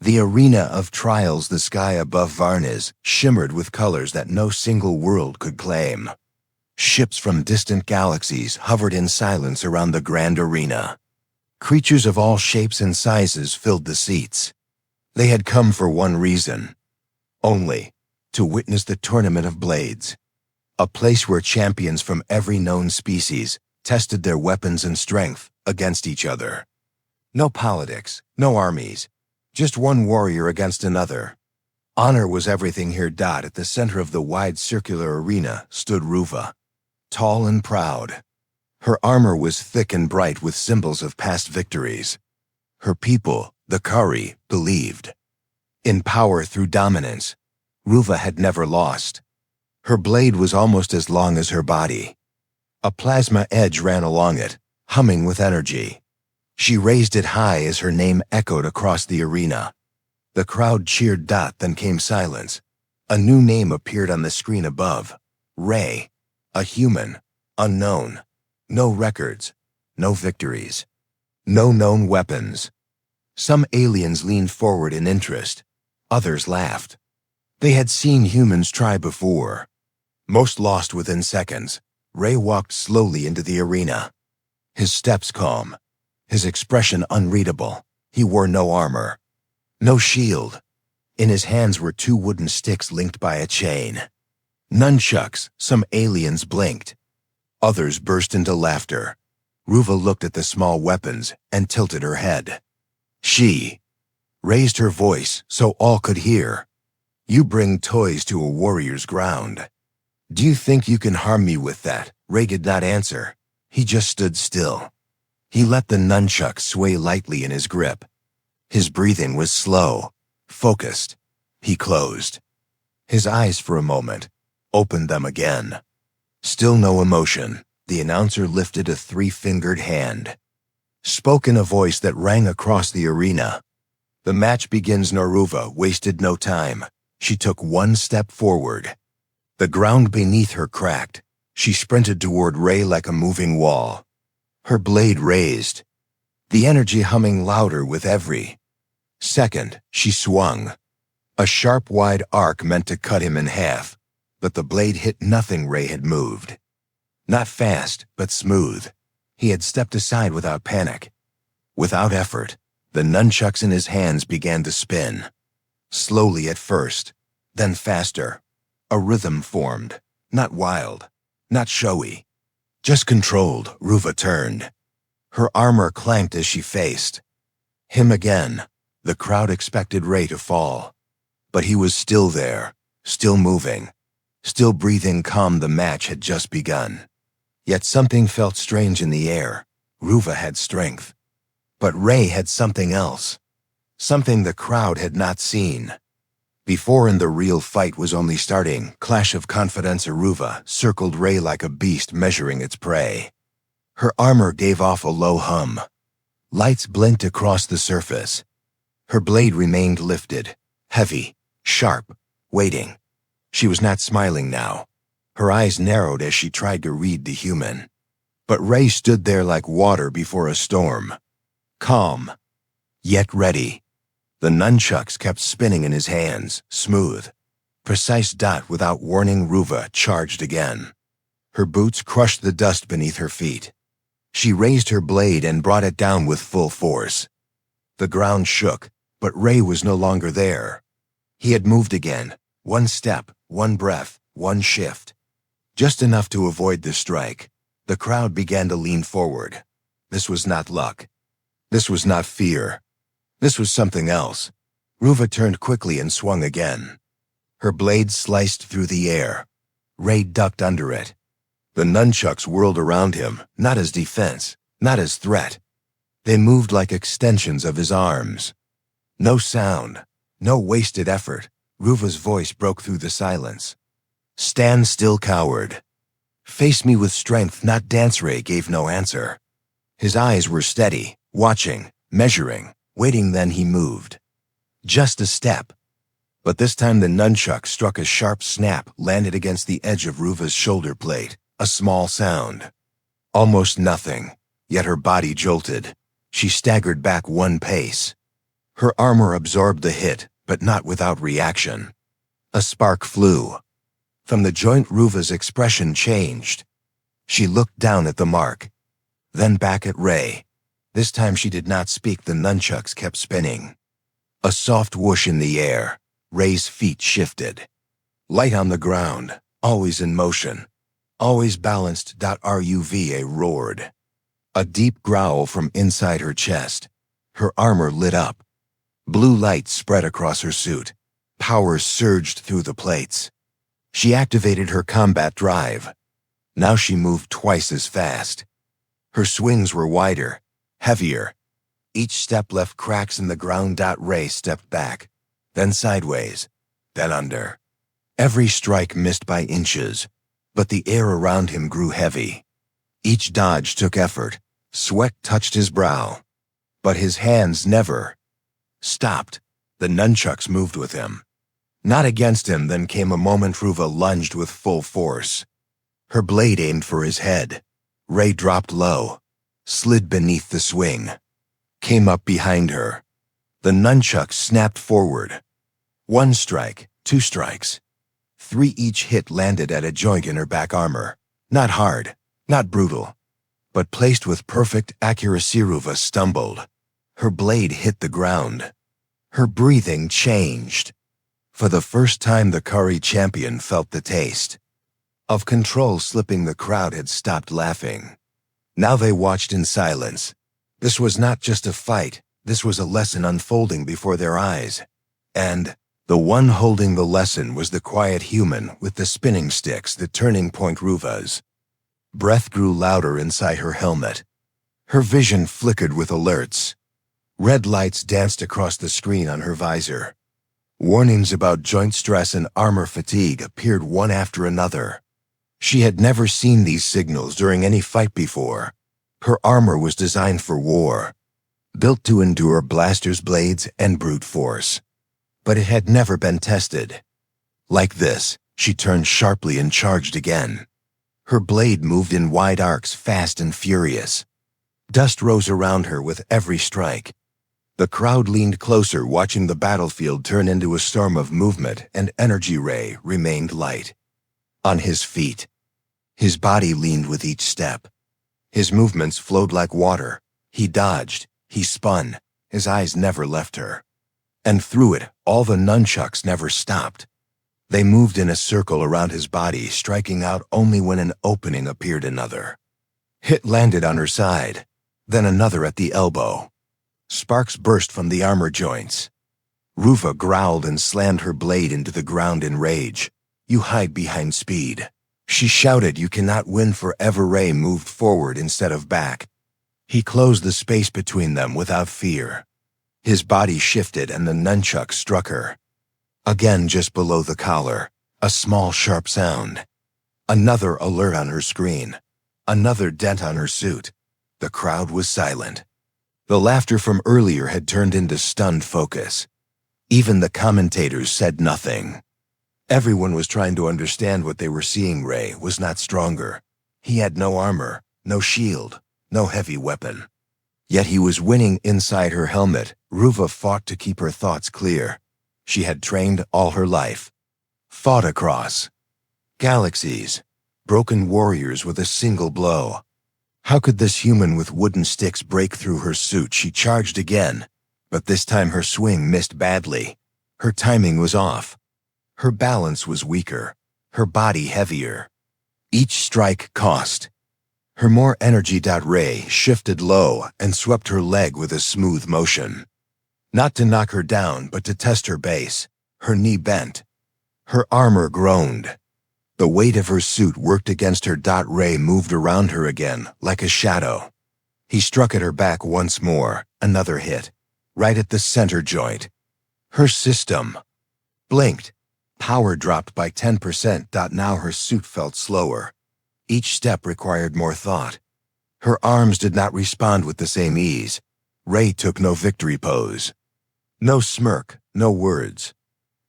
The arena of trials, the sky above Varnes, shimmered with colors that no single world could claim. Ships from distant galaxies hovered in silence around the grand arena. Creatures of all shapes and sizes filled the seats. They had come for one reason only: to witness the Tournament of Blades, a place where champions from every known species tested their weapons and strength against each other. No politics, no armies, just one warrior against another. Honor was everything here. At the center of the wide circular arena stood Ruva, tall and proud. Her armor was thick and bright with symbols of past victories. Her people, the Kari, believed in power through dominance. Ruva had never lost. Her blade was almost as long as her body. A plasma edge ran along it, humming with energy. She raised it high as her name echoed across the arena. The crowd cheered. Then came silence. A new name appeared on the screen above. Ray. A human. Unknown. No records. No victories. No known weapons. Some aliens leaned forward in interest. Others laughed. They had seen humans try before. Most lost within seconds. Ray walked slowly into the arena. His steps calm. His expression unreadable. He wore no armor. No shield. In his hands were two wooden sticks linked by a chain. Nunchucks. Some aliens blinked. Others burst into laughter. Ruva looked at the small weapons and tilted her head. She raised her voice so all could hear. You bring toys to a warrior's ground. Do you think you can harm me with that? Ray did not answer. He just stood still. He let the nunchuck sway lightly in his grip. His breathing was slow, focused. He closed his eyes for a moment, opened them again. Still no emotion. The announcer lifted a three-fingered hand. Spoke in a voice that rang across the arena. The match begins. Ruva wasted no time. She took one step forward. The ground beneath her cracked. She sprinted toward Ray like a moving wall. Her blade raised, the energy humming louder with every second she swung. A sharp, wide arc meant to cut him in half, but the blade hit nothing Ray had moved. Not fast, but smooth. He had stepped aside without panic. Without effort, the nunchucks in his hands began to spin. Slowly at first, then faster. A rhythm formed, not wild, not showy. Just controlled. Ruva turned. Her armor clanked as she faced him again. The crowd expected Ray to fall. But he was still there, still moving, still breathing calm. The match had just begun. Yet something felt strange in the air. Ruva had strength. But Ray had something else. Something the crowd had not seen before, and the real fight was only starting. Clash of confidence. Ruva circled Ray like a beast measuring its prey. Her armor gave off a low hum. Lights blinked across the surface. Her blade remained lifted, heavy, sharp, waiting. She was not smiling now. Her eyes narrowed as she tried to read the human. But Ray stood there like water before a storm. Calm, yet ready. The nunchucks kept spinning in his hands, smooth, precise. Without warning, Ruva charged again. Her boots crushed the dust beneath her feet. She raised her blade and brought it down with full force. The ground shook, but Ray was no longer there. He had moved again, one step, one breath, one shift. Just enough to avoid the strike. The crowd began to lean forward. This was not luck. This was not fear. This was something else. Ruva turned quickly and swung again. Her blade sliced through the air. Ray ducked under it. The nunchucks whirled around him, not as defense, not as threat. They moved like extensions of his arms. No sound, no wasted effort. Ruva's voice broke through the silence. Stand still, coward. Face me with strength, not dance. Ray gave no answer. His eyes were steady, watching, measuring, waiting. Then he moved. Just a step. But this time the nunchuck struck a sharp snap, landed against the edge of Ruva's shoulder plate. A small sound. Almost nothing, yet her body jolted. She staggered back one pace. Her armor absorbed the hit, but not without reaction. A spark flew. From the joint, Ruva's expression changed. She looked down at the mark, then back at Ray. This time she did not speak. The nunchucks kept spinning. A soft whoosh in the air. Ray's feet shifted. Light on the ground, always in motion, always balanced. Ruva roared. A deep growl from inside her chest. Her armor lit up. Blue light spread across her suit. Power surged through the plates. She activated her combat drive. Now she moved twice as fast. Her swings were wider, heavier. Each step left cracks in the ground. Ray stepped back, then sideways, then under. Every strike missed by inches, but the air around him grew heavy. Each dodge took effort. Sweat touched his brow, but his hands never stopped. The nunchucks moved with him, not against him. Then came a moment. Ruva lunged with full force. Her blade aimed for his head. Ray dropped low, slid beneath the swing, came up behind her. The nunchucks snapped forward. One strike, two strikes. Three. Each hit landed at a joint in her back armor. Not hard, not brutal, but placed with perfect accuracy. Ruva stumbled. Her blade hit the ground. Her breathing changed. For the first time, the Kari champion felt the taste of control slipping. The crowd had stopped laughing. Now they watched in silence. This was not just a fight. This was a lesson unfolding before their eyes. And the one holding the lesson was the quiet human with the spinning sticks. The turning point. Ruva's breath grew louder inside her helmet. Her vision flickered with alerts. Red lights danced across the screen on her visor. Warnings about joint stress and armor fatigue appeared one after another. She had never seen these signals during any fight before. Her armor was designed for war, built to endure blasters, blades, and brute force. But it had never been tested. Like this, she turned sharply and charged again. Her blade moved in wide arcs, fast and furious. Dust rose around her with every strike. The crowd leaned closer, watching the battlefield turn into a storm of movement and energy. Ray remained light. On his feet. His body leaned with each step. His movements flowed like water. He dodged. He spun. His eyes never left her. And through it, all the nunchucks never stopped. They moved in a circle around his body, striking out only when an opening appeared. Another hit landed on her side, then another at the elbow. Sparks burst from the armor joints. Ruva growled and slammed her blade into the ground in rage. "You hide behind speed," she shouted. "You cannot win forever." Ray moved forward instead of back. He closed the space between them without fear. His body shifted and the nunchuck struck her. Again, just below the collar, a small sharp sound. Another alert on her screen. Another dent on her suit. The crowd was silent. The laughter from earlier had turned into stunned focus. Even the commentators said nothing. Everyone was trying to understand what they were seeing. Ray was not stronger. He had no armor, no shield, no heavy weapon. Yet he was winning inside her helmet. Ruva fought to keep her thoughts clear. She had trained all her life. Fought across galaxies. Broken warriors with a single blow. How could this human with wooden sticks break through her suit? She charged again, but this time her swing missed badly. Her timing was off. Her balance was weaker. Her body heavier. Each strike cost her more energy. Ray shifted low and swept her leg with a smooth motion. Not to knock her down, but to test her base. Her knee bent. Her armor groaned. The weight of her suit worked against her. Ray moved around her again, like a shadow. He struck at her back once more, another hit, right at the center joint. Her system blinked. Power dropped by 10%. Now her suit felt slower. Each step required more thought. Her arms did not respond with the same ease. Ray took no victory pose. No smirk, no words.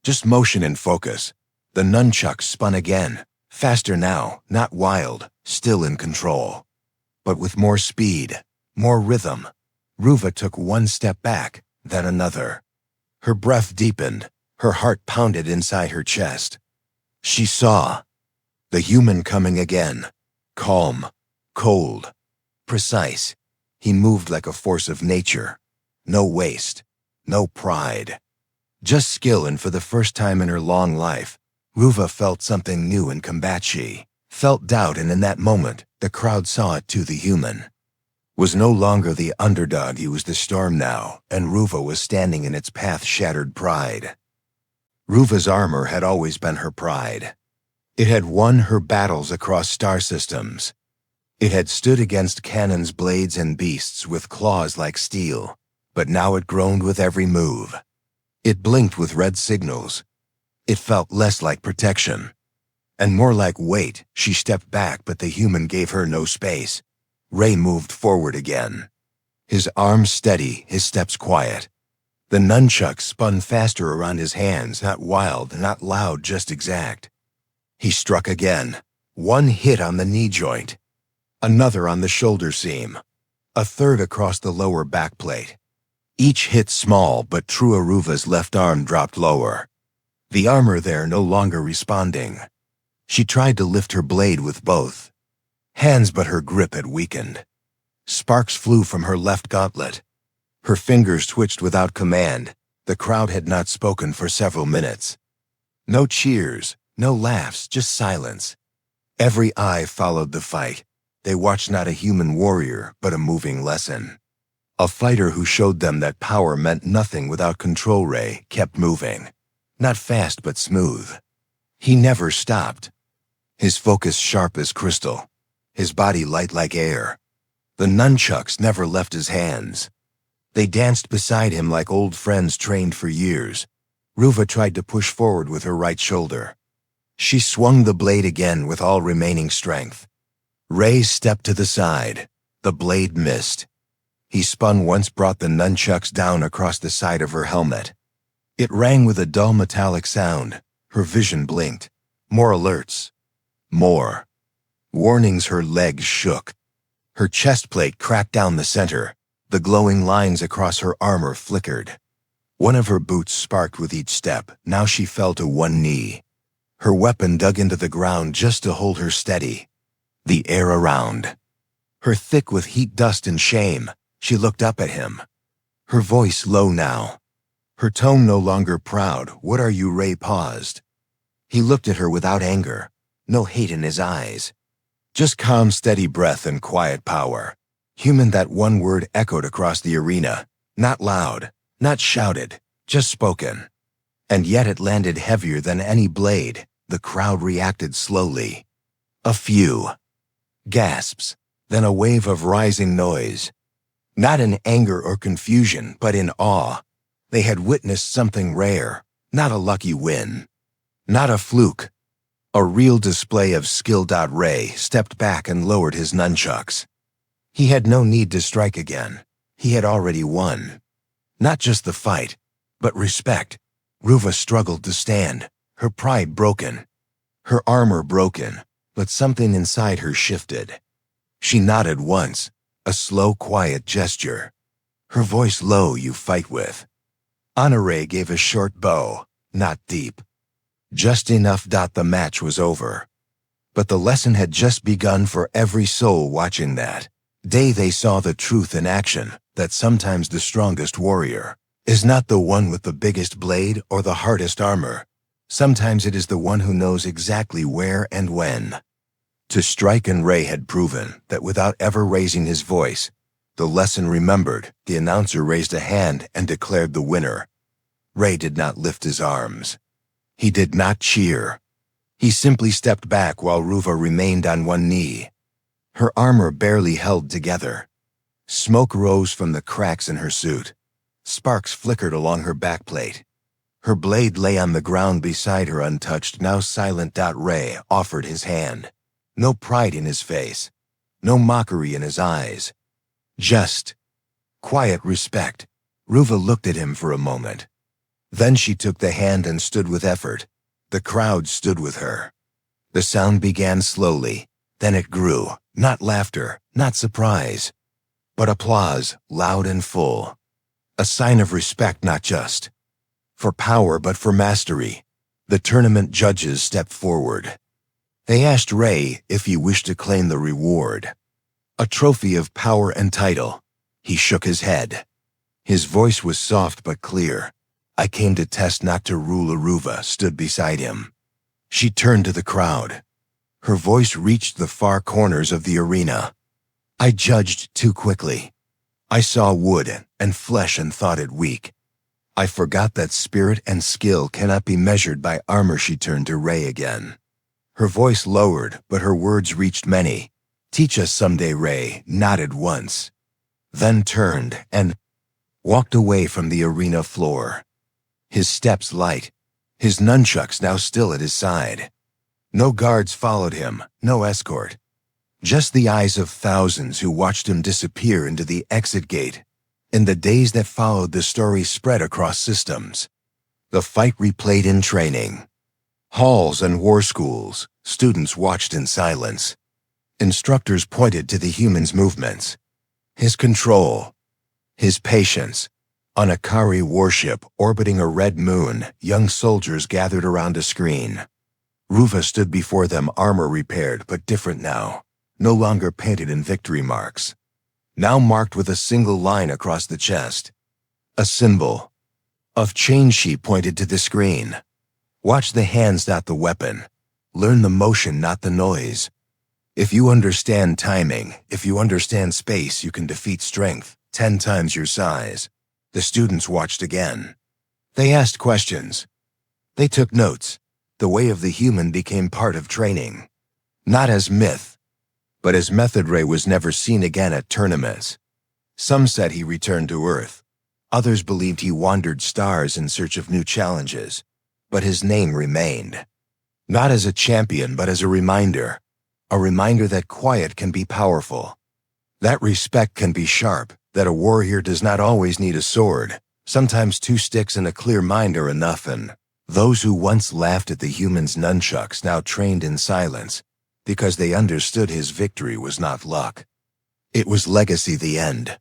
Just motion and focus. The nunchucks spun again. Faster now, not wild, still in control. But with more speed, more rhythm. Ruva took one step back, then another. Her breath deepened. Her heart pounded inside her chest. She saw the human coming again. Calm, cold, precise. He moved like a force of nature. No waste, no pride. Just skill, and for the first time in her long life, Ruva felt something new in combat. She felt doubt, and in that moment, the crowd saw it too. The human was no longer the underdog, he was the storm now, and Ruva was standing in its path. Shattered pride. Ruva's armor had always been her pride. It had won her battles across star systems. It had stood against cannons, blades, and beasts with claws like steel, but now it groaned with every move. It blinked with red signals. It felt less like protection and more like weight. She stepped back, but the human gave her no space. Ray moved forward again. His arms steady, his steps quiet. The nunchucks spun faster around his hands, not wild, not loud, just exact. He struck again. One hit on the knee joint, another on the shoulder seam, a third across the lower back plate. Each hit small, but true. Aruva's left arm dropped lower, the armor there no longer responding. She tried to lift her blade with both hands, but her grip had weakened. Sparks flew from her left gauntlet. Her fingers twitched without command. The crowd had not spoken for several minutes. No cheers, no laughs, just silence. Every eye followed the fight. They watched not a human warrior, but a moving lesson. A fighter who showed them that power meant nothing without control. Ray kept moving. Not fast, but smooth. He never stopped. His focus sharp as crystal. His body light like air. The nunchucks never left his hands. They danced beside him like old friends trained for years. Ruva tried to push forward with her right shoulder. She swung the blade again with all remaining strength. Ray stepped to the side. The blade missed. He spun once, brought the nunchucks down across the side of her helmet. It rang with a dull metallic sound. Her vision blinked. More alerts. More warnings. Her legs shook. Her chest plate cracked down the center. The glowing lines across her armor flickered. One of her boots sparked with each step. Now she fell to one knee. Her weapon dug into the ground just to hold her steady. The air around her thick with heat, dust, and shame. She looked up at him. Her voice low now. Her tone no longer proud. What are you? Ray paused. He looked at her without anger. No hate in his eyes. Just calm, steady breath and quiet power. Human. That one word echoed across the arena. Not loud, not shouted, just spoken. And yet it landed heavier than any blade. The crowd reacted slowly. A few gasps, then a wave of rising noise. Not in anger or confusion, but in awe. They had witnessed something rare, not a lucky win, not a fluke. A real display of skill. Ray stepped back and lowered his nunchucks. He had no need to strike again. He had already won. Not just the fight, but respect. Ruva struggled to stand, her pride broken, her armor broken, but something inside her shifted. She nodded once, a slow, quiet gesture. Her voice low. You fight with. Honore gave a short bow, not deep. Just enough. The match was over. But the lesson had just begun for every soul watching that day. They saw the truth in action, that sometimes the strongest warrior is not the one with the biggest blade or the hardest armor. Sometimes it is the one who knows exactly where and when to strike. And Ray had proven that without ever raising his voice. The lesson remembered. The announcer raised a hand and declared the winner. Ray did not lift his arms. He did not cheer. He simply stepped back while Ruva remained on one knee. Her armor barely held together. Smoke rose from the cracks in her suit. Sparks flickered along her backplate. Her blade lay on the ground beside her, untouched, now silent. Ray offered his hand. No pride in his face. No mockery in his eyes. Just quiet respect. Ruva looked at him for a moment. Then she took the hand and stood with effort. The crowd stood with her. The sound began slowly. Then it grew. Not laughter, not surprise, but applause, loud and full. A sign of respect not just for power but for mastery. The tournament judges stepped forward. They asked Ray if he wished to claim the reward, a trophy of power and title. He shook his head. His voice was soft but clear. I came to test, not to rule. Aruva stood beside him. She turned to the crowd. Her voice reached the far corners of the arena. I judged too quickly. I saw wood and flesh and thought it weak. I forgot that spirit and skill cannot be measured by armor. She turned to Ray again. Her voice lowered, but her words reached many. Teach us someday. Ray nodded once, then turned and walked away from the arena floor. His steps light, his nunchucks now still at his side. No guards followed him, no escort. Just the eyes of thousands who watched him disappear into the exit gate. In the days that followed, the story spread across systems. The fight replayed in training halls and war schools. Students watched in silence. Instructors pointed to the human's movements, his control, his patience. On a Kari warship orbiting a red moon, young soldiers gathered around a screen. Ruva stood before them, armor repaired but different now, no longer painted in victory marks, now marked with a single line across the chest, a symbol of change. She pointed to the screen. Watch the hands, not the weapon. Learn the motion, not the noise. If you understand timing, if you understand space, you can defeat strength 10 times your size. The students watched again. They asked questions. They took notes. The way of the human became part of training. Not as myth, but as method. Ray was never seen again at tournaments. Some said he returned to Earth. Others believed he wandered stars in search of new challenges. But his name remained. Not as a champion, but as a reminder that quiet can be powerful, that respect can be sharp, that a warrior does not always need a sword. Sometimes 2 sticks and a clear mind are enough. And those who once laughed at the human's nunchucks now trained in silence, because they understood his victory was not luck. It was legacy. The end.